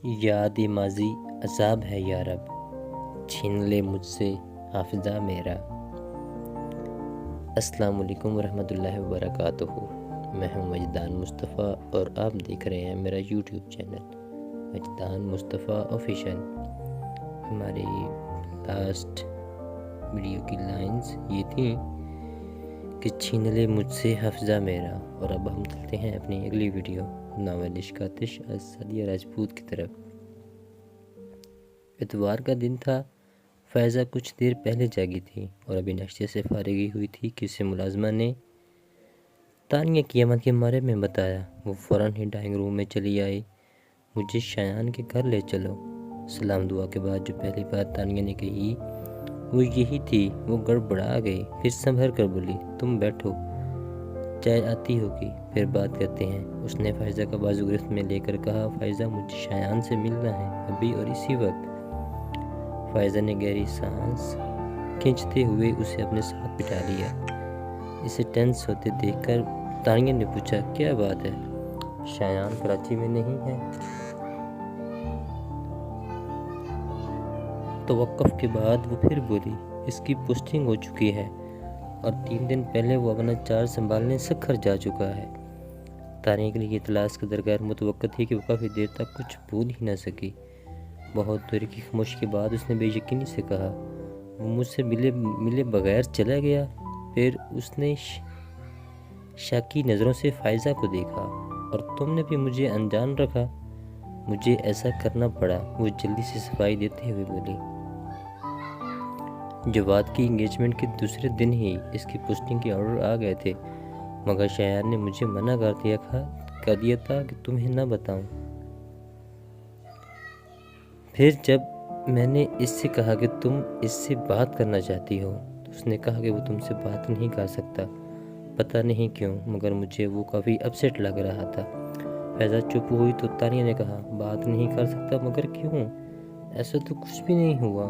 یاد ماضی عذاب ہے یا رب، چھین لے مجھ سے حافظہ میرا۔ السلام علیکم ورحمۃ اللہ وبرکاتہ۔ میں ہوں مجدان مصطفیٰ اور آپ دیکھ رہے ہیں میرا یوٹیوب چینل مجدان مصطفیٰ آفیشیل۔ ہماری لاسٹ ویڈیو کی لائنز یہ تھیں کہ چھین لے مجھ سے حافظہ میرا، اور اب ہم چلتے ہیں اپنی اگلی ویڈیو ناول عشق آتش سعدیہ راجپوت کی طرف۔ اتوار کا دن تھا۔ فائزہ کچھ دیر پہلے جاگی تھی اور ابھی ناشتے سے فارغی ہوئی تھی کہ اسے ملازمہ نے تانیہ کی امن کے بارے میں بتایا۔ وہ فوراً ہی ڈائننگ روم میں چلی آئی۔ مجھے شایان کے گھر لے چلو۔ سلام دعا کے بعد جو پہلی بات تانیہ نے کہی وہ یہی تھی۔ وہ گڑبڑا گئی، پھر سنبھل کر بولی، تم بیٹھو، چائے آتی ہوگی، پھر بات کرتے ہیں۔ اس نے فائزہ کا بازو گرفت میں لے کر کہا، فائزہ مجھے شایان سے ملنا ہے، ابھی اور اسی وقت۔ فائزہ نے گہری سانس کھینچتے ہوئے اسے اپنے ساتھ بٹھا لیا۔ اسے ٹینس ہوتے دیکھ کر تانیہ نے پوچھا، کیا بات ہے؟ شایان کراچی میں نہیں ہے؟ توقف کے بعد وہ پھر بولی، اس کی پوسٹنگ ہو چکی ہے اور 3 دن پہلے وہ اپنا چارج سنبھالنے سکھر جا چکا ہے۔ تانیہ کے لیے یہ اطلاع اس قدر غیر متوقع تھی کہ وہ کافی دیر تک کچھ بول ہی نہ سکی۔ بہت دیر کی خاموشی کے بعد اس نے بے یقینی سے کہا، وہ مجھ سے ملے بغیر چلا گیا؟ پھر اس نے شاکی نظروں سے فائزہ کو دیکھا، اور تم نے بھی مجھے انجان رکھا؟ مجھے ایسا کرنا پڑا، وہ جلدی سے صفائی دیتے ہوئے بولی۔ جواد کی انگیجمنٹ کے دوسرے دن ہی اس کی پوسٹنگ کے آرڈر آ گئے تھے، مگر شایان نے مجھے منع کر دیا تھا کہ تمہیں نہ بتاؤں۔ پھر جب میں نے اس سے کہا کہ تم اس سے بات کرنا چاہتی ہو تو اس نے کہا کہ وہ تم سے بات نہیں کر سکتا، پتہ نہیں کیوں، مگر مجھے وہ کافی اپسیٹ لگ رہا تھا۔ فائزہ چپ ہوئی تو تانیہ نے کہا، بات نہیں کر سکتا مگر کیوں؟ ایسا تو کچھ بھی نہیں ہوا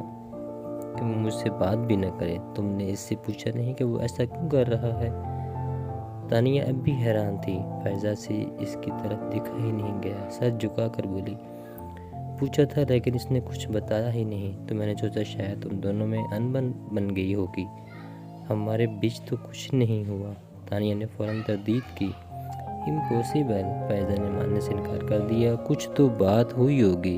کہ وہ مجھ سے بات بھی نہ کرے۔ تم نے اس سے پوچھا نہیں کہ وہ ایسا کیوں کر رہا ہے؟ تانیہ اب بھی حیران تھی۔ فائزہ سے اس کی طرف دیکھا ہی نہیں گیا، سر جھکا کر بولی، پوچھا تھا لیکن اس نے کچھ بتایا ہی نہیں، تو میں نے سوچا شاید تم دونوں میں انبن بن گئی ہوگی۔ ہمارے بیچ تو کچھ نہیں ہوا۔ تانیہ نے فوراً تردید کی، امپوسیبل۔ فائزہ نے ماننے سے انکار کر دیا، کچھ تو بات ہوئی ہوگی،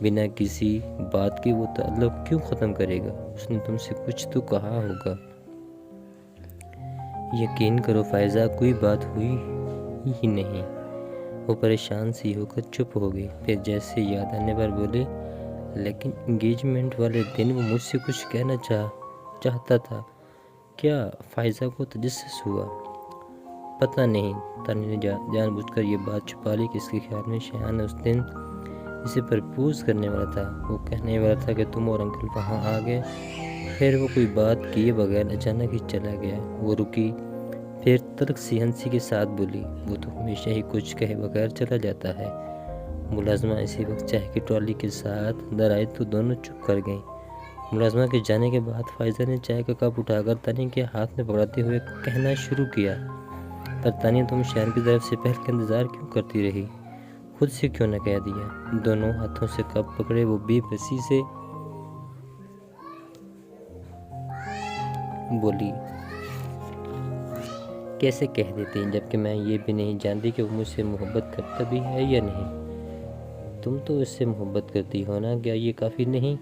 بنا کسی بات کے وہ تعلق کیوں ختم کرے گا؟ اس نے تم سے کچھ تو کہا ہوگا۔ یقین کرو فائزہ، کوئی بات ہوئی ہی نہیں۔ وہ پریشان سی ہو کر چپ ہو گئی، پھر جیسے یاد آنے پر بولے، لیکن انگیجمنٹ والے دن وہ مجھ سے کچھ کہنا چاہتا تھا، کیا فائزہ کو تجسس ہوا؟ پتہ نہیں۔ تانیہ نے جان بوجھ کر یہ بات چھپا لی کہ اس کے خیال میں شایان اس دن اسے پرپوز کرنے والا تھا۔ وہ کہنے والا تھا کہ تم اور انکل وہاں آ گئے، پھر وہ کوئی بات کیے بغیر اچانک ہی چلا گیا۔ وہ رکی، پھر تلخ سی ہنسی کے ساتھ بولی، وہ تو ہمیشہ ہی کچھ کہے بغیر چلا جاتا ہے۔ ملازمہ اسی وقت چائے کی ٹرالی کے ساتھ اندر آئی تو دونوں چپ کر گئیں۔ ملازمہ کے جانے کے بعد فائزہ نے چائے کا کپ اٹھا کر تانیہ کے ہاتھ میں پکڑاتے ہوئے کہنا شروع کیا، پر تانیہ تم شایان کی طرف سے پہل کا انتظار کیوں کرتی رہی؟ خود سے کیوں نہ کہہ دیا؟ دونوں ہاتھوں سے کپ پکڑے وہ بے بسی سے بولی، کیسے کہہ دیتی جبکہ میں یہ بھی نہیں جانتی کہ وہ مجھ سے محبت کرتا بھی ہے یا نہیں؟ تم تو اس سے محبت کرتی ہو نا، کیا یہ کافی نہیں؟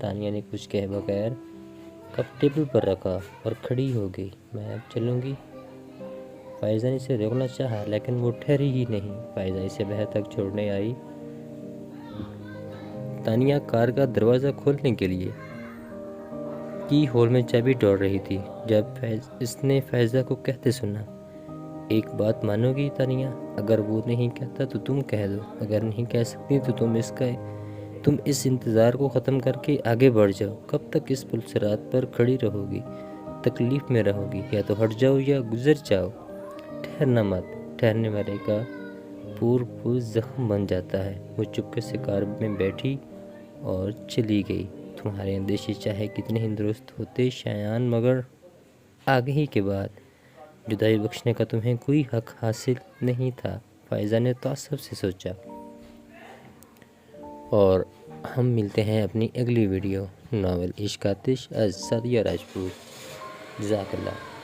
تانیہ نے کچھ کہے بغیر کپ ٹیبل پر رکھا اور کھڑی ہو گئی، میں اب چلوں گی۔ فائزہ نے اسے روکنا چاہا لیکن وہ ٹھہری ہی نہیں۔ فائزہ اسے باہر تک چھوڑنے آئی، تانیہ کار کا دروازہ کھولنے کے لیے کی ہول میں چابی ڈال رہی تھی جب اس نے فائزہ کو کہتے سنا، ایک بات مانو گی تانیہ؟ اگر وہ نہیں کہتا تو تم کہہ دو، اگر نہیں کہہ سکتی تو تم اس انتظار کو ختم کر کے آگے بڑھ جاؤ۔ کب تک اس پل صراط پر کھڑی رہو گی، تکلیف میں رہو گی؟ یا تو ہٹ جاؤ یا گزر جاؤ۔ ٹھہرنا مت، ٹھہرنے والے کا پور زخم بن جاتا ہے۔ وہ چپکے سے کار میں بیٹھی اور چلی گئی۔ تمہارے اندیشے چاہے کتنے ہی درست ہوتے شایان، مگر آگہی کے بعد جدائی بخشنے کا تمہیں کوئی حق حاصل نہیں تھا، فائزہ نے تعصب سے سوچا۔ اور ہم ملتے ہیں اپنی اگلی ویڈیو ناول عشق آتش از سعدیہ راجپوت. جزاک اللہ.